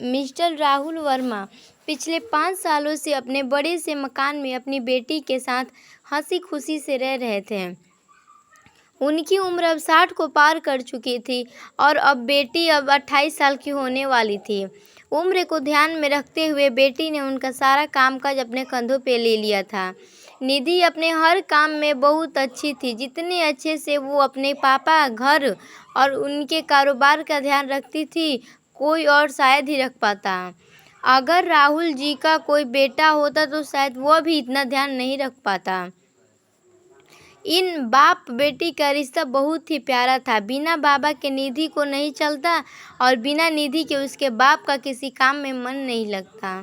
Mister Rahul Verma पिछले 5 सालों से अपने बड़े से मकान में अपनी बेटी के साथ हंसी खुशी से रह रहे थे। उनकी उम्र अब 60 को पार कर चुकी थी और अब बेटी अब 28 साल की होने वाली थी। उम्र को ध्यान में रखते हुए बेटी ने उनका सारा कामकाज अपने कंधों पे ले लिया था। निधि अपने हर काम में बहुत अच्छी थी, जितने अच्छे से वो अपने पापा, घर और उनके कारोबार का ध्यान रखती थी, कोई और शायद ही रख पाता। अगर राहुल जी का कोई बेटा होता तो शायद वह भी इतना ध्यान नहीं रख पाता। इन बाप बेटी का रिश्ता बहुत ही प्यारा था। बिना बाबा के निधि को नहीं चलता और बिना निधि के उसके बाप का किसी काम में मन नहीं लगता।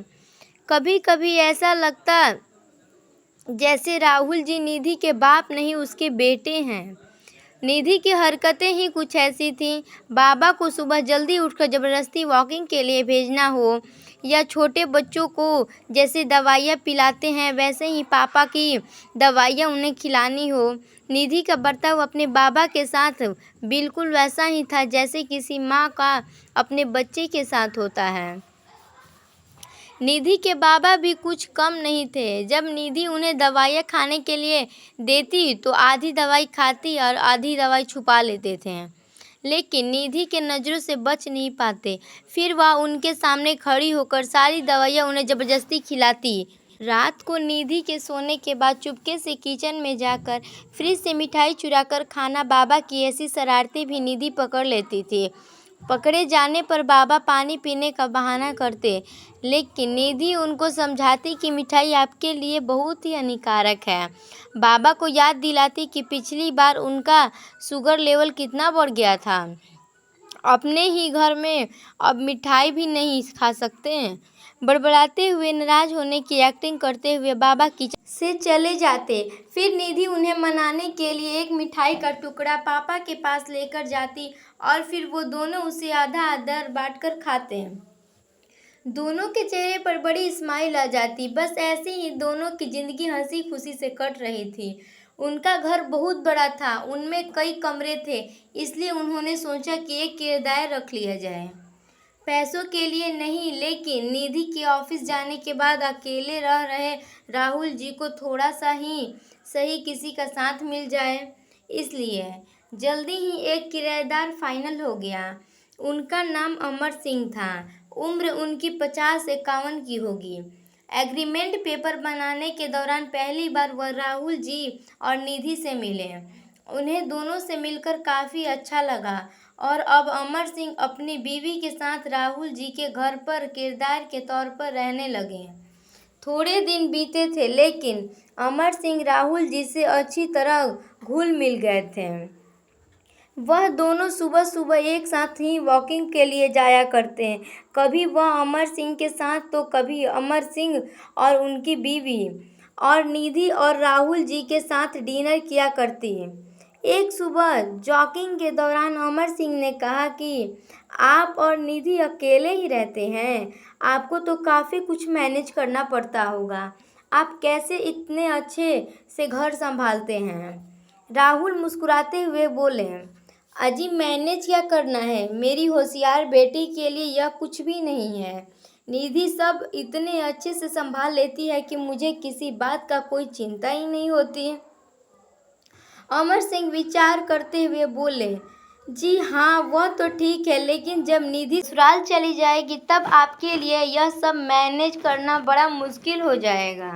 कभी कभी ऐसा लगता जैसे राहुल जी निधि के बाप नहीं, उसके बेटे हैं। निधि की हरकतें ही कुछ ऐसी थीं। बाबा को सुबह जल्दी उठकर ज़बरदस्ती वॉकिंग के लिए भेजना हो या छोटे बच्चों को जैसे दवाइयाँ पिलाते हैं वैसे ही पापा की दवाइयाँ उन्हें खिलानी हो, निधि का बर्ताव अपने बाबा के साथ बिल्कुल वैसा ही था जैसे किसी माँ का अपने बच्चे के साथ होता है। निधि के बाबा भी कुछ कम नहीं थे। जब निधि उन्हें दवाइयाँ खाने के लिए देती तो आधी दवाई खाती और आधी दवाई छुपा लेते थे, लेकिन निधि के नज़रों से बच नहीं पाते। फिर वह उनके सामने खड़ी होकर सारी दवाइयाँ उन्हें ज़बरदस्ती खिलाती। रात को निधि के सोने के बाद चुपके से किचन में जाकर फ्रिज से मिठाई चुराकर खाना, बाबा की ऐसी शरारतें भी निधि पकड़ लेती थी। पकड़े जाने पर बाबा पानी पीने का बहाना करते, लेकिन निधि उनको समझाती कि मिठाई आपके लिए बहुत ही हानिकारक है। बाबा को याद दिलाती कि पिछली बार उनका शुगर लेवल कितना बढ़ गया था। अपने ही घर में अब मिठाई भी नहीं खा सकते। बड़बड़ाते हुए, नाराज होने की एक्टिंग करते हुए बाबा किचन से चले जाते। फिर निधि उन्हें मनाने के लिए एक मिठाई का टुकड़ा पापा के पास लेकर जाती और फिर वो दोनों उसे आधा आधा बांटकर खाते। दोनों के चेहरे पर बड़ी स्माइल आ जाती। बस ऐसे ही दोनों की जिंदगी हंसी खुशी से कट रही थी। उनका घर बहुत बड़ा था, उनमें कई कमरे थे, इसलिए उन्होंने सोचा कि एक किराएदार रख लिया जाए। पैसों के लिए नहीं, लेकिन निधि के ऑफिस जाने के बाद अकेले रह रहे राहुल जी को थोड़ा सा ही सही किसी का साथ मिल जाए, इसलिए जल्दी ही एक किराएदार फाइनल हो गया। उनका नाम अमर सिंह था। उम्र उनकी 50-51 की होगी। एग्रीमेंट पेपर बनाने के दौरान पहली बार वह राहुल जी और निधि से मिले। उन्हें दोनों से मिलकर काफ़ी अच्छा लगा और अब अमर सिंह अपनी बीवी के साथ राहुल जी के घर पर किराएदार के तौर पर रहने लगे। थोड़े दिन बीते थे, लेकिन अमर सिंह राहुल जी से अच्छी तरह घुल मिल गए थे। वह दोनों सुबह सुबह एक साथ ही वॉकिंग के लिए जाया करते हैं। कभी वह अमर सिंह के साथ तो कभी अमर सिंह और उनकी बीवी और निधि और राहुल जी के साथ डिनर किया करती है। एक सुबह जॉगिंग के दौरान अमर सिंह ने कहा कि आप और निधि अकेले ही रहते हैं, आपको तो काफ़ी कुछ मैनेज करना पड़ता होगा। आप कैसे इतने अच्छे से घर संभालते हैं? राहुल मुस्कुराते हुए बोले, अजी मैनेज क्या करना है, मेरी होशियार बेटी के लिए यह कुछ भी नहीं है। निधि सब इतने अच्छे से संभाल लेती है कि मुझे किसी बात का कोई चिंता ही नहीं होती। अमर सिंह विचार करते हुए बोले, जी हाँ वह तो ठीक है, लेकिन जब निधि ससुराल चली जाएगी तब आपके लिए यह सब मैनेज करना बड़ा मुश्किल हो जाएगा।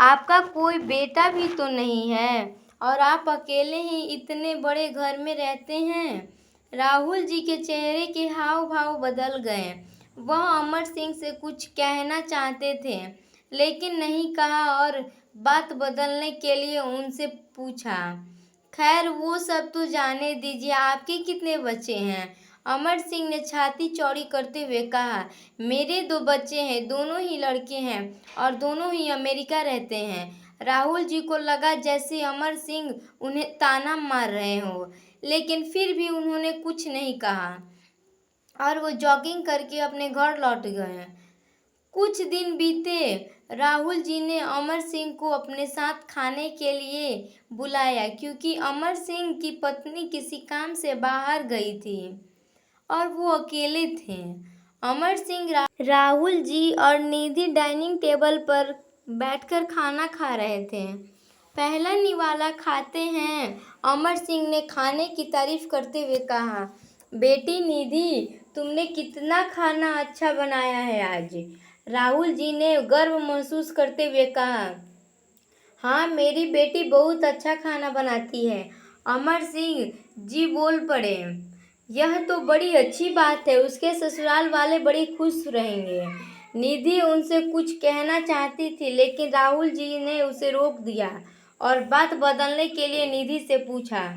आपका कोई बेटा भी तो नहीं है और आप अकेले ही इतने बड़े घर में रहते हैं। राहुल जी के चेहरे के हाव भाव बदल गए। वह अमर सिंह से कुछ कहना चाहते थे, लेकिन नहीं कहा और बात बदलने के लिए उनसे पूछा, खैर वो सब तो जाने दीजिए, आपके कितने बच्चे हैं? अमर सिंह ने छाती चौड़ी करते हुए कहा, मेरे 2 बच्चे हैं, दोनों ही लड़के हैं और दोनों ही अमेरिका रहते हैं। राहुल जी को लगा जैसे अमर सिंह उन्हें ताना मार रहे हों, लेकिन फिर भी उन्होंने कुछ नहीं कहा और वो जॉगिंग करके अपने घर लौट गए। कुछ दिन बीते। राहुल जी ने अमर सिंह को अपने साथ खाने के लिए बुलाया क्योंकि अमर सिंह की पत्नी किसी काम से बाहर गई थी और वो अकेले थे। अमर सिंह, राहुल जी और निधि डाइनिंग टेबल पर बैठकर खाना खा रहे थे। पहला निवाला खाते हैं, अमर सिंह ने खाने की तारीफ करते हुए कहा। बेटी निधि, तुमने कितना खाना अच्छा बनाया है आज। राहुल जी ने गर्व महसूस करते हुए कहा। हाँ, मेरी बेटी बहुत अच्छा खाना बनाती है, अमर सिंह जी बोल पड़े। यह तो बड़ी अच्छी बात है, उसके ससुराल वाले बड़े खुश रहेंगे। निधि उनसे कुछ कहना चाहती थी, लेकिन राहुल जी ने उसे रोक दिया और बात बदलने के लिए निधि से पूछा,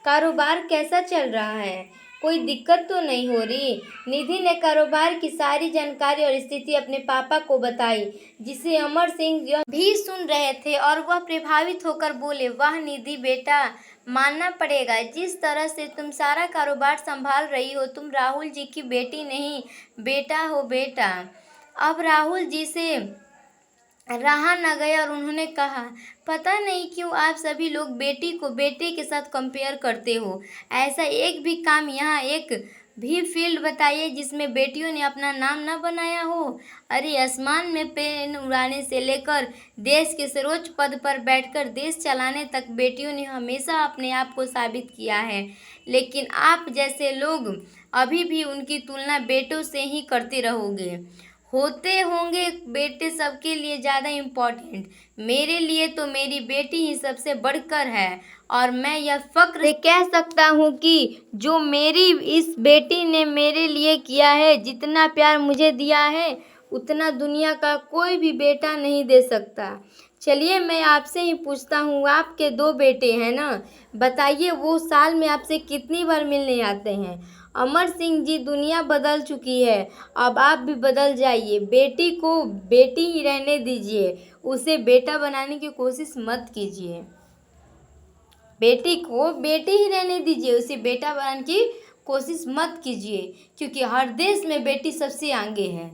कारोबार कैसा चल रहा है, कोई दिक्कत तो नहीं हो रही। निधि ने कारोबार की सारी जानकारी और स्थिति अपने पापा को बताई, जिसे अमर सिंह भी सुन रहे थे और वह प्रभावित होकर बोले, वाह निधि बेटा, मानना पड़ेगा, जिस तरह से तुम सारा कारोबार संभाल रही हो, तुम राहुल जी की बेटी नहीं बेटा हो बेटा। अब राहुल जी से रहा न गया और उन्होंने कहा, पता नहीं क्यों आप सभी लोग बेटी को बेटे के साथ कंपेयर करते हो। ऐसा एक भी काम, यहाँ एक भी फील्ड बताइए जिसमें बेटियों ने अपना नाम न बनाया हो। अरे आसमान में प्लेन उड़ाने से लेकर देश के सर्वोच्च पद पर बैठकर देश चलाने तक बेटियों ने हमेशा अपने आप को साबित किया है, लेकिन आप जैसे लोग अभी भी उनकी तुलना बेटों से ही करते रहोगे। होते होंगे बेटे सबके लिए ज़्यादा इम्पोर्टेंट, मेरे लिए तो मेरी बेटी ही सबसे बढ़कर है और मैं यह फक्र से कह सकता हूँ कि जो मेरी इस बेटी ने मेरे लिए किया है, जितना प्यार मुझे दिया है, उतना दुनिया का कोई भी बेटा नहीं दे सकता। चलिए मैं आपसे ही पूछता हूँ, आपके 2 बेटे हैं ना, बताइए वो साल में आपसे कितनी बार मिलने आते हैं। अमर सिंह जी, दुनिया बदल चुकी है, अब आप भी बदल जाइए। बेटी को बेटी ही रहने दीजिए, उसे बेटा बनाने की कोशिश मत कीजिए। बेटी को बेटी ही रहने दीजिए, उसे बेटा बनाने की कोशिश मत कीजिए, क्योंकि हर देश में बेटी सबसे आगे है।